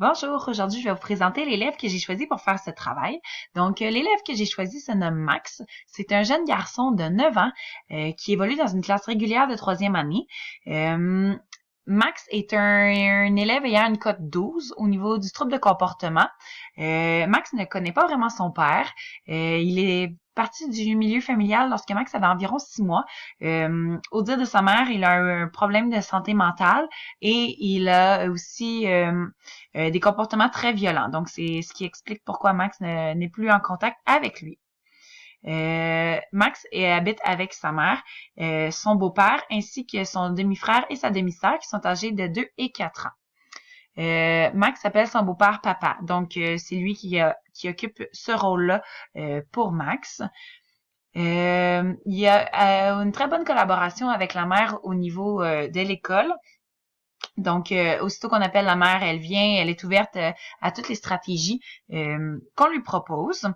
Bonjour, aujourd'hui je vais vous présenter l'élève que j'ai choisi pour faire ce travail. Donc l'élève que j'ai choisi se nomme Max. C'est un jeune garçon de 9 ans qui évolue dans une classe régulière de troisième année. Max est un élève ayant une cote 12 au niveau du trouble de comportement. Max ne connaît pas vraiment son père. Il est parti du milieu familial lorsque Max avait environ 6 mois. Au dire de sa mère, il a un problème de santé mentale et il a aussi des comportements très violents. Donc, c'est ce qui explique pourquoi Max n'est plus en contact avec lui. Max habite avec sa mère, son beau-père, ainsi que son demi-frère et sa demi-sœur qui sont âgés de 2 et 4 ans. Max appelle son beau-père papa, donc c'est lui qui occupe ce rôle-là pour Max. Il y a une très bonne collaboration avec la mère au niveau de l'école. Donc, aussitôt qu'on appelle la mère, elle vient, elle est ouverte à toutes les stratégies qu'on lui propose.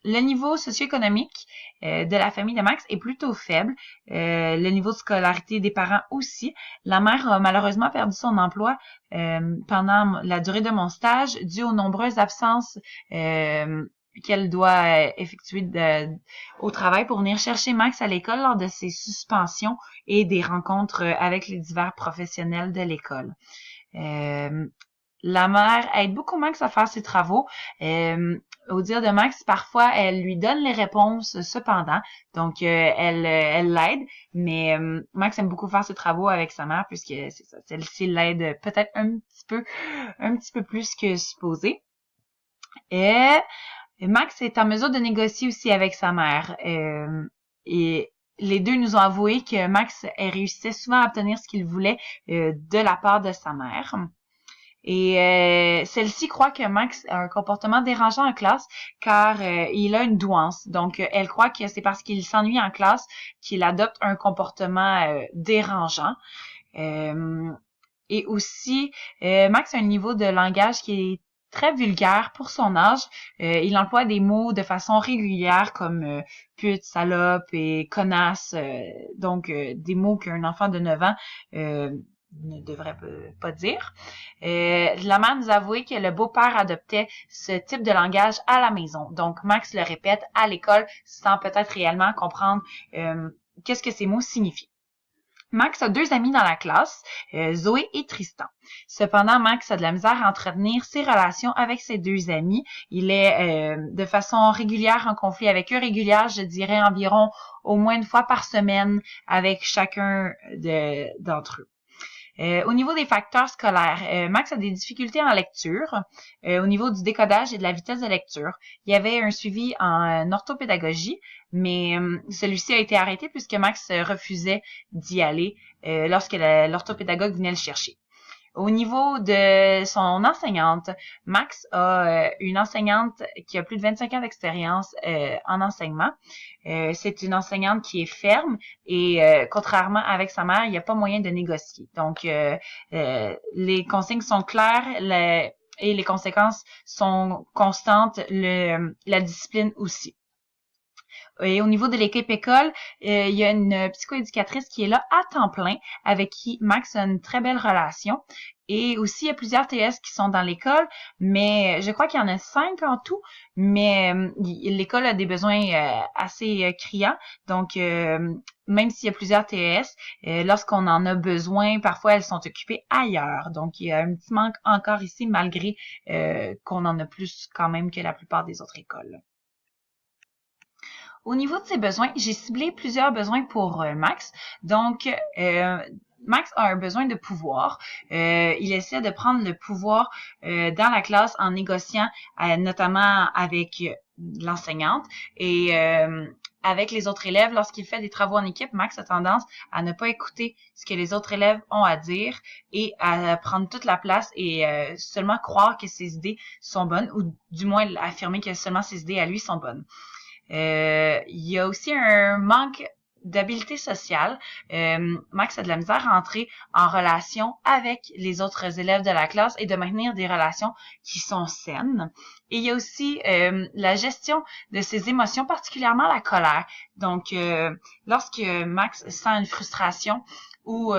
Le niveau socio-économique de la famille de Max est plutôt faible. Le niveau de scolarité des parents aussi. La mère a malheureusement perdu son emploi pendant la durée de mon stage dû aux nombreuses absences qu'elle doit effectuer au travail pour venir chercher Max à l'école lors de ses suspensions et des rencontres avec les divers professionnels de l'école. La mère aide beaucoup Max à faire ses travaux. Au dire de Max, parfois, elle lui donne les réponses cependant. Donc, elle l'aide. Mais Max aime beaucoup faire ses travaux avec sa mère puisque c'est ça, celle-ci l'aide peut-être un petit peu plus que supposé. Et Max est en mesure de négocier aussi avec sa mère. Et les deux nous ont avoué que Max réussissait souvent à obtenir ce qu'il voulait de la part de sa mère. Et celle-ci croit que Max a un comportement dérangeant en classe car il a une douance. Donc, elle croit que c'est parce qu'il s'ennuie en classe qu'il adopte un comportement dérangeant. Et aussi, Max a un niveau de langage qui est très vulgaire pour son âge. Il emploie des mots de façon régulière comme pute, salope et connasse. Donc, des mots qu'un enfant de 9 ans ne devrait pas dire. La mère nous a avoué que le beau-père adoptait ce type de langage à la maison. Donc, Max le répète à l'école sans peut-être réellement comprendre qu'est-ce que ces mots signifient. Max a 2 amis dans la classe, Zoé et Tristan. Cependant, Max a de la misère à entretenir ses relations avec ses 2 amis. Il est de façon régulière en conflit avec eux, régulière, je dirais environ au moins une fois par semaine avec chacun d'entre eux. Au niveau des facteurs scolaires, Max a des difficultés en lecture, au niveau du décodage et de la vitesse de lecture. Il y avait un suivi en orthopédagogie, mais celui-ci a été arrêté puisque Max refusait d'y aller lorsque l'orthopédagogue venait le chercher. Au niveau de son enseignante, Max a une enseignante qui a plus de 25 ans d'expérience en enseignement. C'est une enseignante qui est ferme et contrairement avec sa mère, il n'y a pas moyen de négocier. Donc, les consignes sont claires et les conséquences sont constantes, la discipline aussi. Et au niveau de l'équipe école, il y a une psychoéducatrice qui est là à temps plein, avec qui Max a une très belle relation. Et aussi, il y a plusieurs TS qui sont dans l'école, mais je crois qu'il y en a 5 en tout, mais l'école a des besoins assez criants. Donc, même s'il y a plusieurs TS, lorsqu'on en a besoin, parfois elles sont occupées ailleurs. Donc, il y a un petit manque encore ici, malgré qu'on en a plus quand même que la plupart des autres écoles. Au niveau de ses besoins, j'ai ciblé plusieurs besoins pour Max. Donc, Max a un besoin de pouvoir. Il essaie de prendre le pouvoir dans la classe en négociant notamment avec l'enseignante et avec les autres élèves. Lorsqu'il fait des travaux en équipe, Max a tendance à ne pas écouter ce que les autres élèves ont à dire et à prendre toute la place et seulement croire que ses idées sont bonnes ou du moins affirmer que seulement ses idées à lui sont bonnes. Il y a aussi un manque d'habileté sociale. Max a de la misère à entrer en relation avec les autres élèves de la classe et de maintenir des relations qui sont saines. Et il y a aussi la gestion de ses émotions, particulièrement la colère. Donc, lorsque Max sent une frustration ou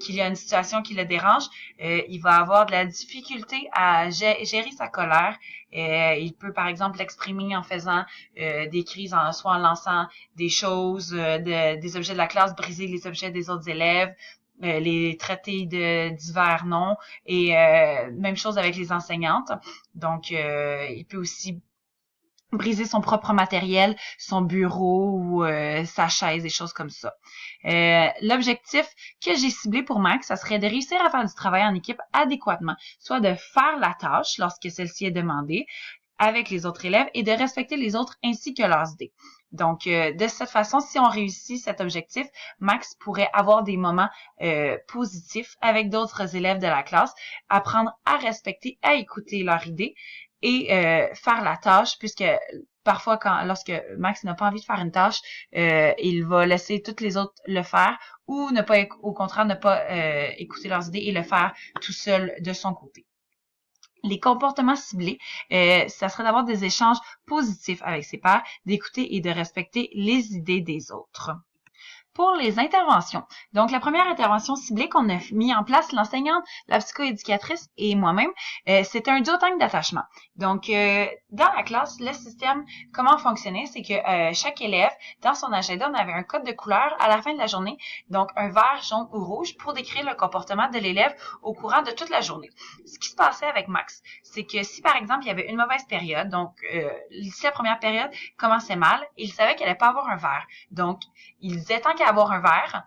qu'il y a une situation qui le dérange, il va avoir de la difficulté à gérer sa colère. Il peut, par exemple, l'exprimer en faisant des crises, soit en lançant des choses, des objets de la classe, briser les objets des autres élèves, les traiter de divers noms, et même chose avec les enseignantes. Donc, il peut aussi briser son propre matériel, son bureau ou sa chaise, des choses comme ça. L'objectif que j'ai ciblé pour Max, ça serait de réussir à faire du travail en équipe adéquatement, soit de faire la tâche lorsque celle-ci est demandée avec les autres élèves et de respecter les autres ainsi que leurs idées. Donc, de cette façon, si on réussit cet objectif, Max pourrait avoir des moments positifs avec d'autres élèves de la classe, apprendre à respecter, à écouter leurs idées et faire la tâche, puisque parfois, lorsque Max n'a pas envie de faire une tâche, il va laisser toutes les autres le faire ou ne pas, au contraire, ne pas écouter leurs idées et le faire tout seul de son côté. Les comportements ciblés, ça serait d'avoir des échanges positifs avec ses pairs, d'écouter et de respecter les idées des autres. Pour les interventions. Donc, la première intervention ciblée qu'on a mis en place, l'enseignante, la psychoéducatrice et moi-même, c'était un duotang d'attachement. Donc, dans la classe, le système, comment fonctionnait, c'est que chaque élève, dans son agenda, on avait un code de couleur à la fin de la journée, donc un vert, jaune ou rouge, pour décrire le comportement de l'élève au courant de toute la journée. Ce qui se passait avec Max, c'est que si, par exemple, il y avait une mauvaise période, donc si la première période commençait mal, il savait qu'il n'allait pas avoir un vert. Donc, il disait, tant qu'à avoir un verre,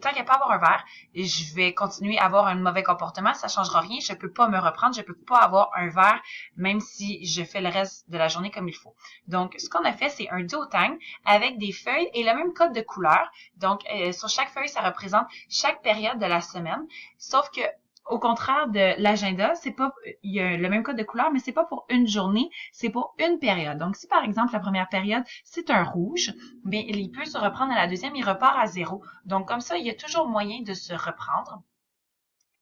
tant qu'à pas avoir un verre, je vais continuer à avoir un mauvais comportement, ça changera rien, je peux pas me reprendre, je peux pas avoir un verre, même si je fais le reste de la journée comme il faut. Donc, ce qu'on a fait, c'est un duotang avec des feuilles et le même code de couleur. Donc, sur chaque feuille, ça représente chaque période de la semaine, sauf que au contraire de l'agenda, c'est pas, il y a le même code de couleur, mais c'est pas pour une journée, c'est pour une période. Donc, si par exemple, la première période, c'est un rouge, bien, il peut se reprendre à la deuxième, il repart à 0. Donc, comme ça, il y a toujours moyen de se reprendre.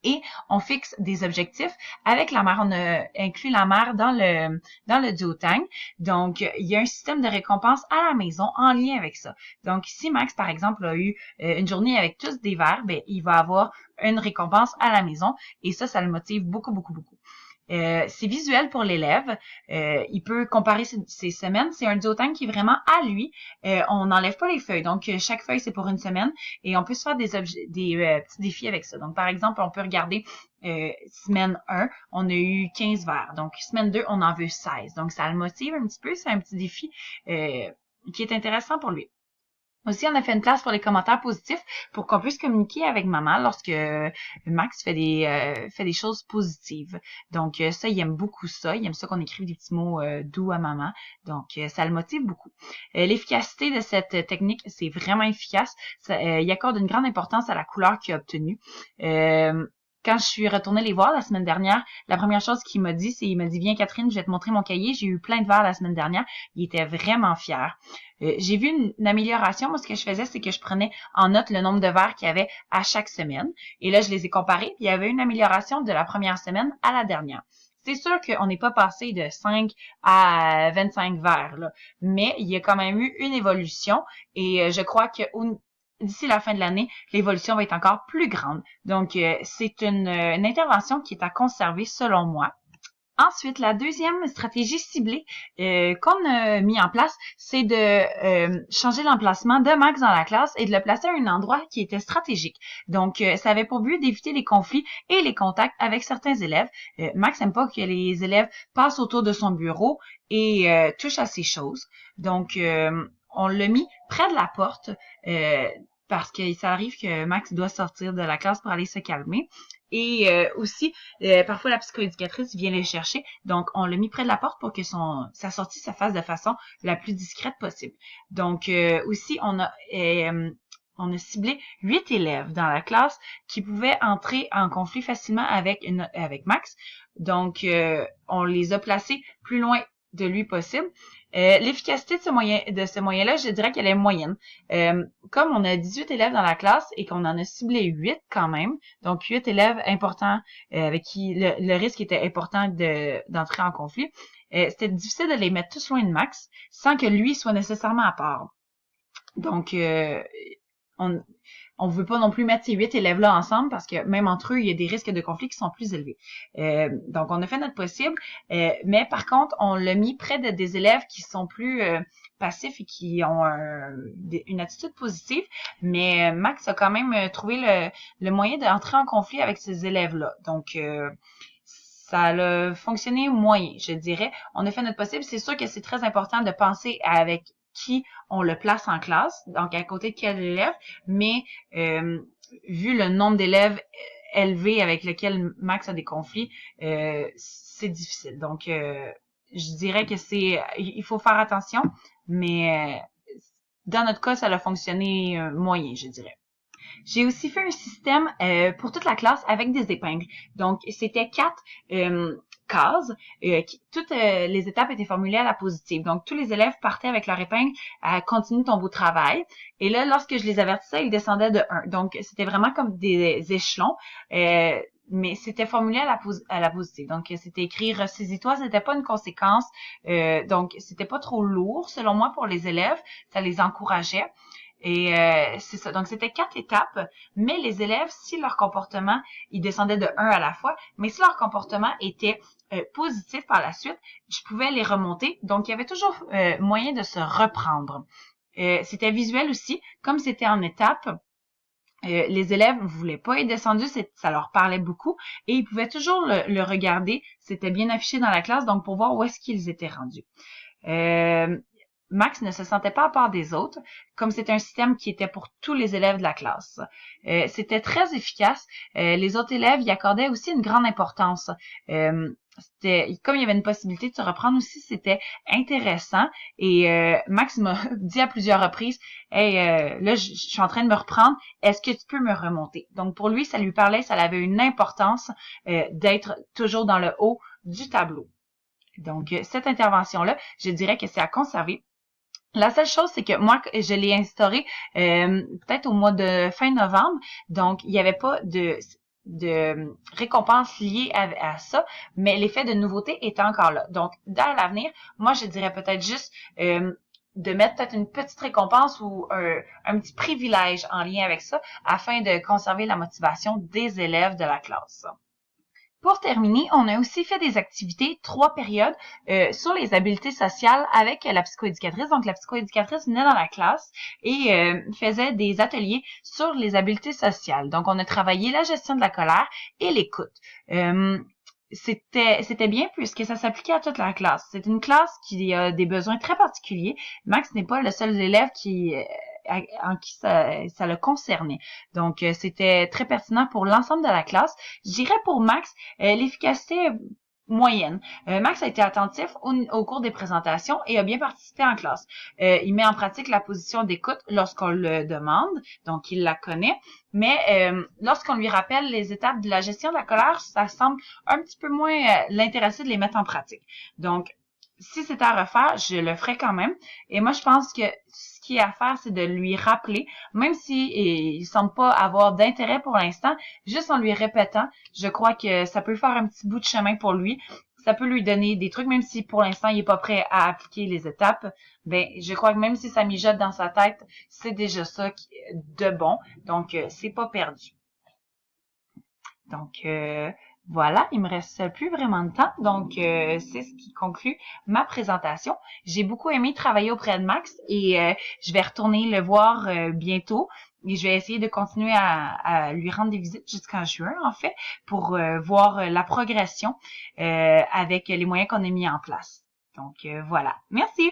Et on fixe des objectifs avec la mère. On a inclus la mère dans le duotang. Donc, il y a un système de récompense à la maison en lien avec ça. Donc, si Max, par exemple, a eu une journée avec tous des verres, ben, il va avoir une récompense à la maison. Et ça le motive beaucoup, beaucoup, beaucoup. C'est visuel pour l'élève. Il peut comparer ses semaines. C'est un duotang qui est vraiment à lui. On n'enlève pas les feuilles. Donc, chaque feuille, c'est pour une semaine. Et on peut se faire des petits défis avec ça. Donc, par exemple, on peut regarder semaine 1, on a eu 15 verres. Donc, semaine 2, on en veut 16. Donc, ça le motive un petit peu. C'est un petit défi qui est intéressant pour lui. Aussi, on a fait une place pour les commentaires positifs pour qu'on puisse communiquer avec maman lorsque Max fait des choses positives. Donc, ça, il aime beaucoup ça. Il aime ça qu'on écrive des petits mots doux à maman. Donc, ça le motive beaucoup. L'efficacité de cette technique, c'est vraiment efficace. Il accorde une grande importance à la couleur qu'il a obtenue. Quand je suis retournée les voir la semaine dernière, la première chose qu'il m'a dit, c'est il m'a dit, viens Catherine, je vais te montrer mon cahier. J'ai eu plein de verres la semaine dernière. Il était vraiment fier. J'ai vu une amélioration. Moi, ce que je faisais, c'est que je prenais en note le nombre de verres qu'il y avait à chaque semaine. Et là, je les ai comparés. Puis il y avait une amélioration de la première semaine à la dernière. C'est sûr qu'on n'est pas passé de 5 à 25 verres, là. Mais il y a quand même eu une évolution. Et je crois que d'ici la fin de l'année, l'évolution va être encore plus grande. Donc, c'est une intervention qui est à conserver selon moi. Ensuite, la deuxième stratégie ciblée qu'on a mis en place, c'est de changer l'emplacement de Max dans la classe et de le placer à un endroit qui était stratégique. Donc, ça avait pour but d'éviter les conflits et les contacts avec certains élèves. Max n'aime pas que les élèves passent autour de son bureau et touchent à ses choses. Donc, on l'a mis près de la porte parce que ça arrive que Max doit sortir de la classe pour aller se calmer. Et aussi, parfois la psychoéducatrice vient les chercher. Donc, on l'a mis près de la porte pour que sa sortie se fasse de façon la plus discrète possible. Donc, aussi, on a ciblé 8 élèves dans la classe qui pouvaient entrer en conflit facilement avec Max. Donc, on les a placés plus loin de lui possible. L'efficacité de ce moyen-là, je dirais qu'elle est moyenne. Comme on a 18 élèves dans la classe et qu'on en a ciblé 8 quand même, donc 8 élèves importants avec qui le risque était important d'entrer en conflit, c'était difficile de les mettre tous loin de Max sans que lui soit nécessairement à part. Donc, on veut pas non plus mettre ces 8 élèves-là ensemble parce que même entre eux, il y a des risques de conflit qui sont plus élevés. Donc, on a fait notre possible, mais par contre, on l'a mis près des élèves qui sont plus passifs et qui ont une attitude positive. Mais Max a quand même trouvé le moyen d'entrer en conflit avec ces élèves-là. Donc, ça a fonctionné moyen, je dirais. On a fait notre possible. C'est sûr que c'est très important de penser avec qui on le place en classe, donc à côté de quel élève, mais vu le nombre d'élèves élevé avec lequel Max a des conflits, c'est difficile. Donc, je dirais que il faut faire attention, mais dans notre cas, ça a fonctionné moyen, je dirais. J'ai aussi fait un système pour toute la classe avec des épingles. Donc, c'était 4 cases. Toutes les étapes étaient formulées à la positive. Donc, tous les élèves partaient avec leur épingle à continue ton beau travail. Et là, lorsque je les avertissais, ils descendaient de 1. Donc, c'était vraiment comme des échelons. Mais c'était formulé à la positive. Donc, c'était écrit « Ressaisis-toi », c'était pas une conséquence. Donc, c'était pas trop lourd, selon moi, pour les élèves. Ça les encourageait. Et c'est ça. Donc, c'était 4 étapes, mais les élèves, si leur comportement, ils descendaient de 1 à la fois, mais si leur comportement était positif par la suite, je pouvais les remonter. Donc, il y avait toujours moyen de se reprendre. C'était visuel aussi, comme c'était en étapes. Les élèves ne voulaient pas être descendus, ça leur parlait beaucoup, et ils pouvaient toujours le regarder. C'était bien affiché dans la classe, donc pour voir où est-ce qu'ils étaient rendus. Max ne se sentait pas à part des autres, comme c'était un système qui était pour tous les élèves de la classe. C'était très efficace. Les autres élèves y accordaient aussi une grande importance. Comme il y avait une possibilité de se reprendre aussi, c'était intéressant. Et Max m'a dit à plusieurs reprises, « Hey, là, je suis en train de me reprendre. Est-ce que tu peux me remonter? » Donc, pour lui, ça lui parlait, ça avait une importance d'être toujours dans le haut du tableau. Donc, cette intervention-là, je dirais que c'est à conserver. La seule chose, c'est que moi, je l'ai instauré peut-être au mois de fin novembre. Donc, il n'y avait pas de récompense liée à ça, mais l'effet de nouveauté est encore là. Donc, dans l'avenir, moi, je dirais peut-être juste de mettre peut-être une petite récompense ou un petit privilège en lien avec ça afin de conserver la motivation des élèves de la classe. Pour terminer, on a aussi fait des activités, 3 périodes, sur les habiletés sociales avec la psychoéducatrice. Donc, la psychoéducatrice venait dans la classe et faisait des ateliers sur les habiletés sociales. Donc, on a travaillé la gestion de la colère et l'écoute. C'était bien puisque ça s'appliquait à toute la classe. C'est une classe qui a des besoins très particuliers. Max n'est pas le seul élève en qui ça le concernait. Donc, c'était très pertinent pour l'ensemble de la classe. Je dirais pour Max, l'efficacité moyenne. Max a été attentif au cours des présentations et a bien participé en classe. Il met en pratique la position d'écoute lorsqu'on le demande, donc il la connaît, mais lorsqu'on lui rappelle les étapes de la gestion de la colère, ça semble un petit peu moins l'intéresser de les mettre en pratique. Donc, si c'était à refaire, je le ferais quand même. Et moi, je pense que ce qui est à faire, c'est de lui rappeler, même si il semble pas avoir d'intérêt pour l'instant, juste en lui répétant, je crois que ça peut faire un petit bout de chemin pour lui. Ça peut lui donner des trucs, même si pour l'instant, il est pas prêt à appliquer les étapes. Ben, je crois que même si ça mijote dans sa tête, c'est déjà ça de bon. Donc, c'est pas perdu. Donc, voilà, il me reste plus vraiment de temps, donc c'est ce qui conclut ma présentation. J'ai beaucoup aimé travailler auprès de Max et je vais retourner le voir bientôt et je vais essayer de continuer à lui rendre des visites jusqu'en juin, en fait, pour voir la progression avec les moyens qu'on a mis en place. Donc voilà, merci!